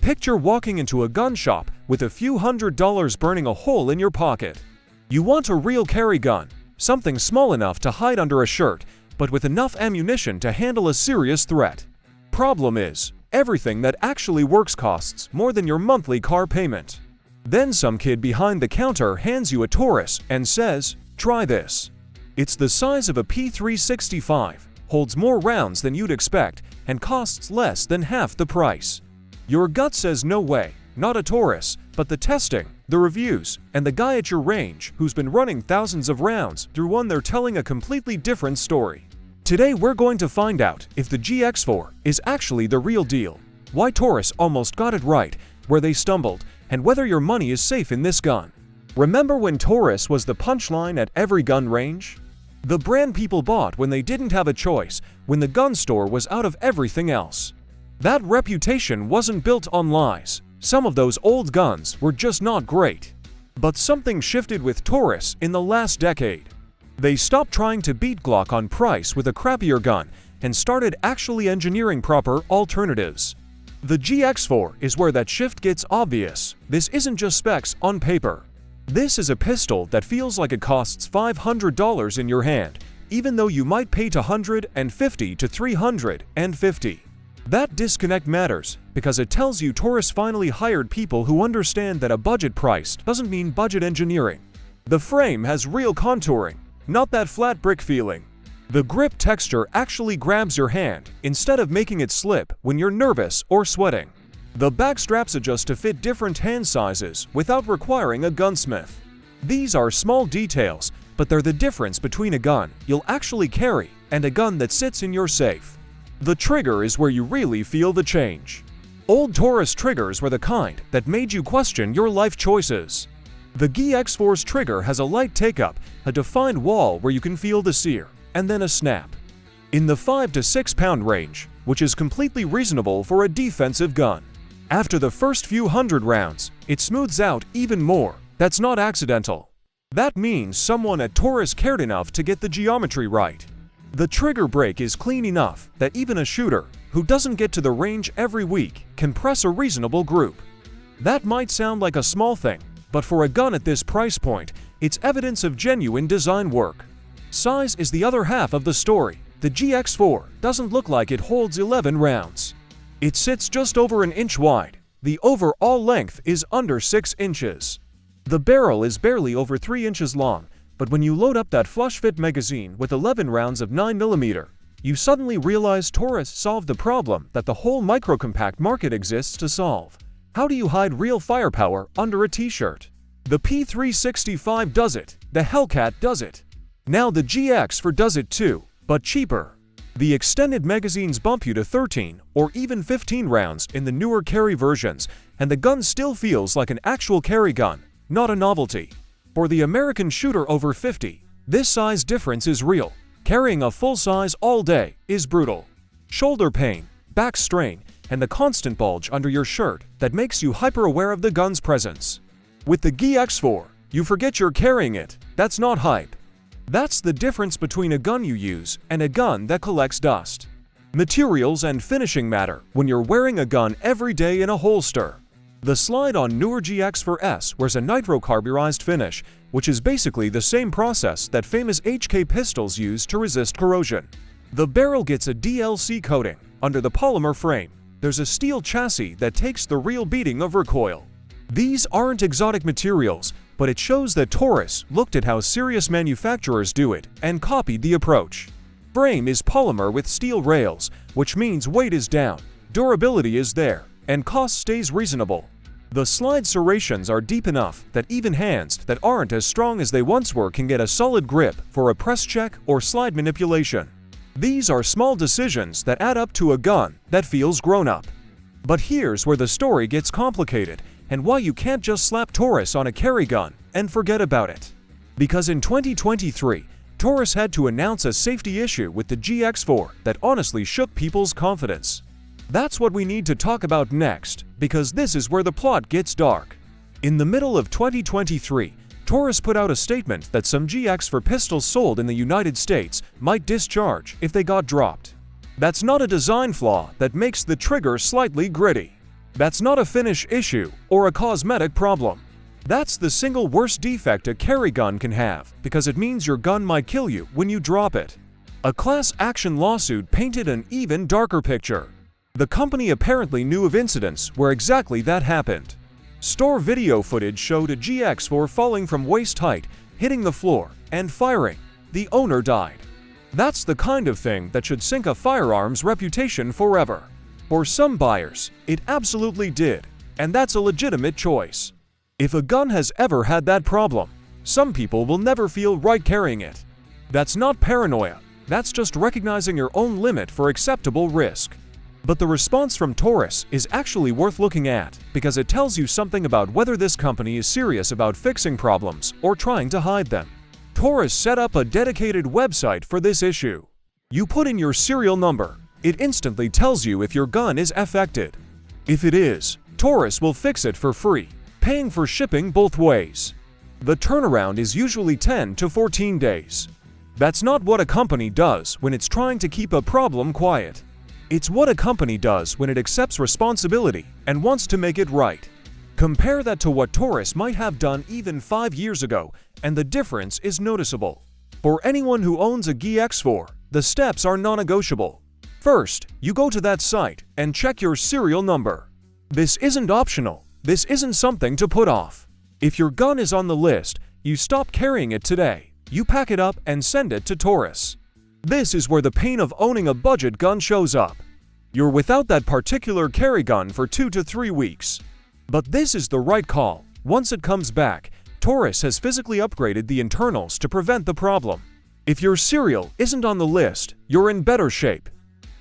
Picture walking into a gun shop with a few $100s burning a hole in your pocket. You want a real carry gun, something small enough to hide under a shirt, but with enough ammunition to handle a serious threat. Problem is, everything that actually works costs more than your monthly car payment. Then some kid behind the counter hands you a Taurus and says, "Try this." It's the size of a P365, holds more rounds than you'd expect, and costs less than half the price. Your gut says no way, not a Taurus, but the testing, the reviews, and the guy at your range who's been running thousands of rounds through one, they're telling a completely different story. Today we're going to find out if the GX4 is actually the real deal, why Taurus almost got it right, where they stumbled, and whether your money is safe in this gun. Remember when Taurus was the punchline at every gun range? The brand people bought when they didn't have a choice, when the gun store was out of everything else. That reputation wasn't built on lies. Some of those old guns were just not great. But something shifted with Taurus in the last decade. They stopped trying to beat Glock on price with a crappier gun and started actually engineering proper alternatives. The GX4 is where that shift gets obvious. This isn't just specs on paper. This is a pistol that feels like it costs $500 in your hand, even though you might pay $250 to $350. That disconnect matters because it tells you Taurus finally hired people who understand that a budget price doesn't mean budget engineering. The frame has real contouring, not that flat brick feeling. The grip texture actually grabs your hand instead of making it slip when you're nervous or sweating. The back straps adjust to fit different hand sizes without requiring a gunsmith. These are small details, but they're the difference between a gun you'll actually carry and a gun that sits in your safe. The trigger is where you really feel the change. Old Taurus triggers were the kind that made you question your life choices. The GX4's trigger has a light take-up, a defined wall where you can feel the sear, and then a snap. In the 5 to 6 pound range, which is completely reasonable for a defensive gun. After the first few hundred rounds, it smooths out even more. That's not accidental. That means someone at Taurus cared enough to get the geometry right. The trigger break is clean enough that even a shooter who doesn't get to the range every week can press a reasonable group. That might sound like a small thing, but for a gun at this price point, it's evidence of genuine design work. Size is the other half of the story. The GX4 doesn't look like it holds 11 rounds. It sits just over an inch wide. The overall length is under 6 inches. The barrel is barely over 3 inches long, but when you load up that flush-fit magazine with 11 rounds of 9mm, you suddenly realize Taurus solved the problem that the whole micro-compact market exists to solve. How do you hide real firepower under a t-shirt? The P365 does it. The Hellcat does it. Now the GX4 does it too, but cheaper. The extended magazines bump you to 13 or even 15 rounds in the newer carry versions, and the gun still feels like an actual carry gun, not a novelty. For the American shooter over 50, this size difference is real. Carrying a full size all day is brutal. Shoulder pain, back strain, and the constant bulge under your shirt that makes you hyper-aware of the gun's presence. With the GX4, you forget you're carrying it. That's not hype. That's the difference between a gun you use and a gun that collects dust. Materials and finishing matter when you're wearing a gun every day in a holster. The slide on newer GX4S wears a nitrocarburized finish, which is basically the same process that famous HK pistols use to resist corrosion. The barrel gets a DLC coating under the polymer frame. There's a steel chassis that takes the real beating of recoil. These aren't exotic materials, but it shows that Taurus looked at how serious manufacturers do it and copied the approach. Frame is polymer with steel rails, which means weight is down, durability is there, and cost stays reasonable. The slide serrations are deep enough that even hands that aren't as strong as they once were can get a solid grip for a press check or slide manipulation. These are small decisions that add up to a gun that feels grown up. But here's where the story gets complicated and why you can't just slap Taurus on a carry gun and forget about it. Because in 2023, Taurus had to announce a safety issue with the GX4 that honestly shook people's confidence. That's what we need to talk about next, because this is where the plot gets dark. In the middle of 2023, Taurus put out a statement that some GX4 pistols sold in the United States might discharge if they got dropped. That's not a design flaw that makes the trigger slightly gritty. That's not a finish issue or a cosmetic problem. That's the single worst defect a carry gun can have, because it means your gun might kill you when you drop it. A class action lawsuit painted an even darker picture. The company apparently knew of incidents where exactly that happened. Store video footage showed a GX4 falling from waist height, hitting the floor, and firing. The owner died. That's the kind of thing that should sink a firearm's reputation forever. For some buyers, it absolutely did, and that's a legitimate choice. If a gun has ever had that problem, some people will never feel right carrying it. That's not paranoia, that's just recognizing your own limit for acceptable risk. But the response from Taurus is actually worth looking at, because it tells you something about whether this company is serious about fixing problems or trying to hide them. Taurus set up a dedicated website for this issue. You put in your serial number. It instantly tells you if your gun is affected. If it is, Taurus will fix it for free, paying for shipping both ways. The turnaround is usually 10 to 14 days. That's not what a company does when it's trying to keep a problem quiet. It's what a company does when it accepts responsibility and wants to make it right. Compare that to what Taurus might have done even 5 years ago, and the difference is noticeable. For anyone who owns a GX4, the steps are non-negotiable. First, you go to that site and check your serial number. This isn't optional. This isn't something to put off. If your gun is on the list, you stop carrying it today. You pack it up and send it to Taurus. This is where the pain of owning a budget gun shows up. You're without that particular carry gun for 2 to 3 weeks. But this is the right call. Once it comes back, Taurus has physically upgraded the internals to prevent the problem. If your serial isn't on the list, you're in better shape.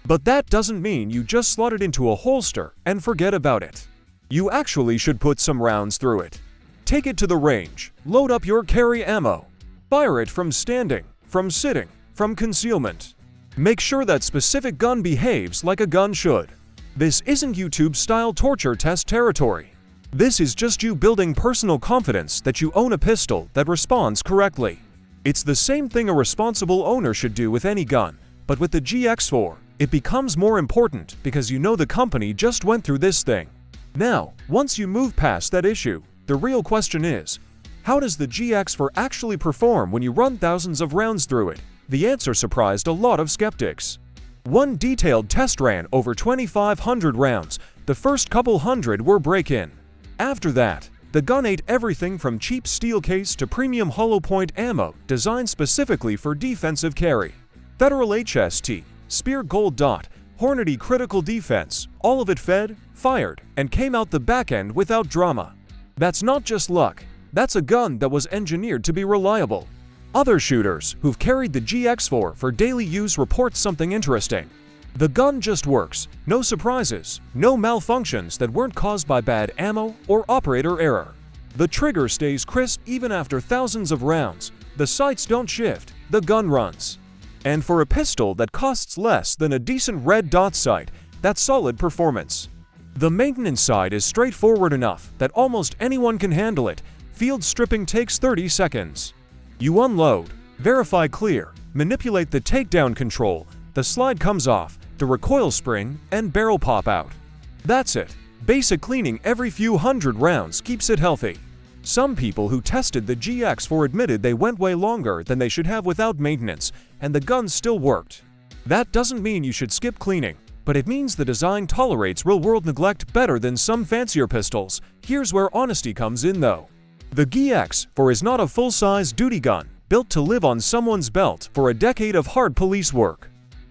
But that doesn't mean you just slot it into a holster and forget about it. You actually should put some rounds through it. Take it to the range, load up your carry ammo. Fire it from standing, from sitting, from concealment. Make sure that specific gun behaves like a gun should. This isn't YouTube-style torture test territory. This is just you building personal confidence that you own a pistol that responds correctly. It's the same thing a responsible owner should do with any gun, but with the GX4, it becomes more important because you know the company just went through this thing. Now, once you move past that issue, the real question is, how does the GX4 actually perform when you run thousands of rounds through it? The answer surprised a lot of skeptics. One detailed test ran over 2,500 rounds. The first couple hundred were break-in. After that, the gun ate everything from cheap steel case to premium hollow point ammo designed specifically for defensive carry. Federal HST, Spear Gold Dot, Hornady Critical Defense, all of it fed, fired, and came out the back end without drama. That's not just luck. That's a gun that was engineered to be reliable. Other shooters who've carried the GX4 for daily use report something interesting. The gun just works. No surprises, no malfunctions that weren't caused by bad ammo or operator error. The trigger stays crisp even after thousands of rounds. The sights don't shift. The gun runs. And for a pistol that costs less than a decent red dot sight, that's solid performance. The maintenance side is straightforward enough that almost anyone can handle it. Field stripping takes 30 seconds. You unload, verify clear, manipulate the takedown control, the slide comes off, the recoil spring, and barrel pop out. That's it. Basic cleaning every few hundred rounds keeps it healthy. Some people who tested the GX4 admitted they went way longer than they should have without maintenance, and the gun still worked. That doesn't mean you should skip cleaning, but it means the design tolerates real-world neglect better than some fancier pistols. Here's where honesty comes in though. The GX4 is not a full-size duty gun, built to live on someone's belt for a decade of hard police work.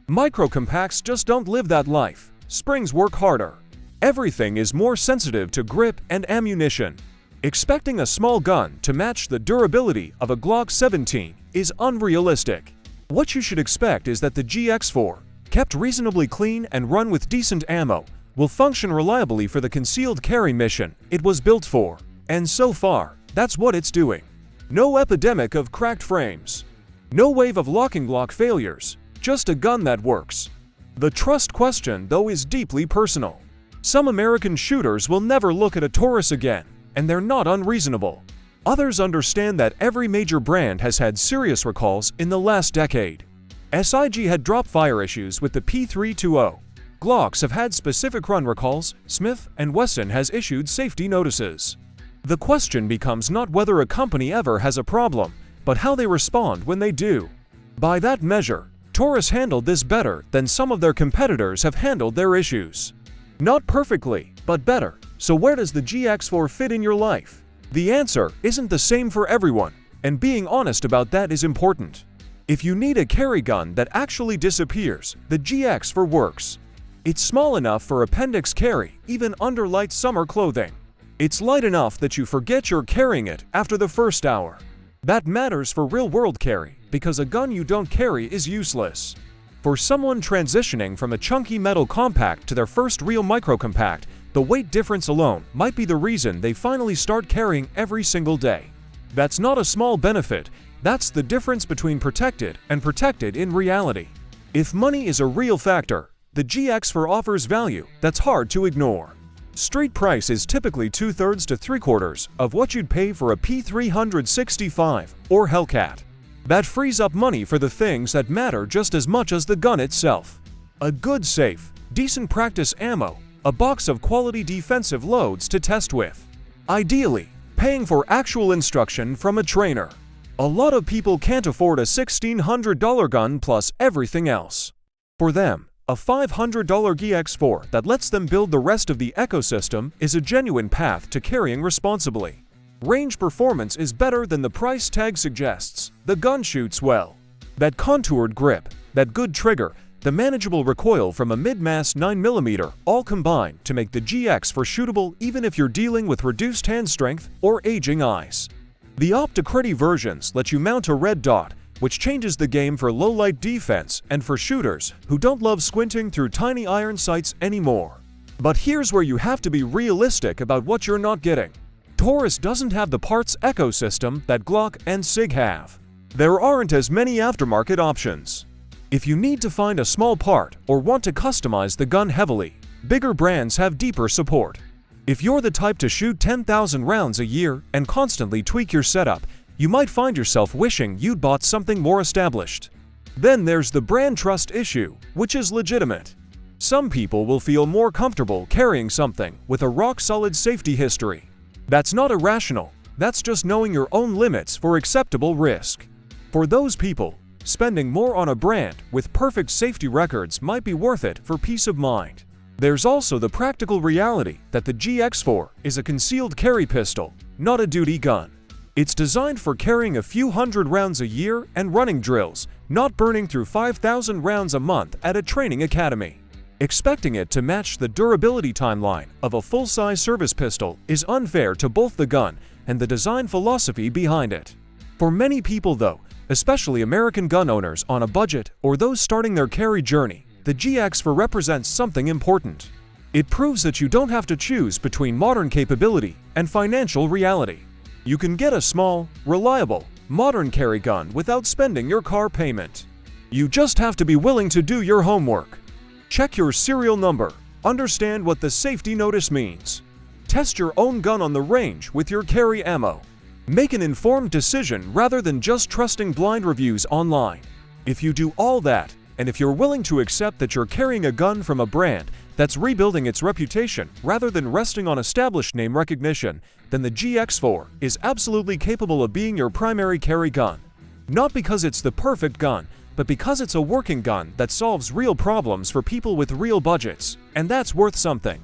Micro-compacts just don't live that life. Springs work harder. Everything is more sensitive to grip and ammunition. Expecting a small gun to match the durability of a Glock 17 is unrealistic. What you should expect is that the GX4, kept reasonably clean and run with decent ammo, will function reliably for the concealed carry mission it was built for. And so far, that's what it's doing. No epidemic of cracked frames. No wave of locking block failures. Just a gun that works. The trust question, though, is deeply personal. Some American shooters will never look at a Taurus again, and they're not unreasonable. Others understand that every major brand has had serious recalls in the last decade. SIG had drop fire issues with the P320. Glocks have had specific run recalls, Smith & Wesson has issued safety notices. The question becomes not whether a company ever has a problem, but how they respond when they do. By that measure, Taurus handled this better than some of their competitors have handled their issues. Not perfectly, but better. So where does the GX4 fit in your life? The answer isn't the same for everyone, and being honest about that is important. If you need a carry gun that actually disappears, the GX4 works. It's small enough for appendix carry, even under light summer clothing. It's light enough that you forget you're carrying it after the first hour. That matters for real-world carry, because a gun you don't carry is useless. For someone transitioning from a chunky metal compact to their first real micro-compact, the weight difference alone might be the reason they finally start carrying every single day. That's not a small benefit, that's the difference between protected and protected in reality. If money is a real factor, the GX4 offers value that's hard to ignore. Street price is typically 2/3 to 3/4 of what you'd pay for a P365 or Hellcat. That frees up money for the things that matter just as much as the gun itself. A good safe, decent practice ammo, a box of quality defensive loads to test with. Ideally, paying for actual instruction from a trainer. A lot of people can't afford a $1,600 gun plus everything else. For them, a $500 GX4 that lets them build the rest of the ecosystem is a genuine path to carrying responsibly. Range performance is better than the price tag suggests. The gun shoots well. That contoured grip, that good trigger, the manageable recoil from a mid-mass 9mm all combine to make the GX4 shootable even if you're dealing with reduced hand strength or aging eyes. The Opticretti versions let you mount a red dot, which changes the game for low-light defense and for shooters who don't love squinting through tiny iron sights anymore. But here's where you have to be realistic about what you're not getting. Taurus doesn't have the parts ecosystem that Glock and SIG have. There aren't as many aftermarket options. If you need to find a small part or want to customize the gun heavily, bigger brands have deeper support. If you're the type to shoot 10,000 rounds a year and constantly tweak your setup, you might find yourself wishing you'd bought something more established. Then there's the brand trust issue, which is legitimate. Some people will feel more comfortable carrying something with a rock-solid safety history. That's not irrational, that's just knowing your own limits for acceptable risk. For those people, spending more on a brand with perfect safety records might be worth it for peace of mind. There's also the practical reality that the GX4 is a concealed carry pistol, not a duty gun. It's designed for carrying a few hundred rounds a year and running drills, not burning through 5,000 rounds a month at a training academy. Expecting it to match the durability timeline of a full-size service pistol is unfair to both the gun and the design philosophy behind it. For many people though, especially American gun owners on a budget or those starting their carry journey, the GX4 represents something important. It proves that you don't have to choose between modern capability and financial reality. You can get a small, reliable, modern carry gun without spending your car payment. You just have to be willing to do your homework. Check your serial number, understand what the safety notice means. Test your own gun on the range with your carry ammo. Make an informed decision rather than just trusting blind reviews online. If you do all that, and if you're willing to accept that you're carrying a gun from a brand that's rebuilding its reputation rather than resting on established name recognition, then the GX4 is absolutely capable of being your primary carry gun. Not because it's the perfect gun, but because it's a working gun that solves real problems for people with real budgets, and that's worth something.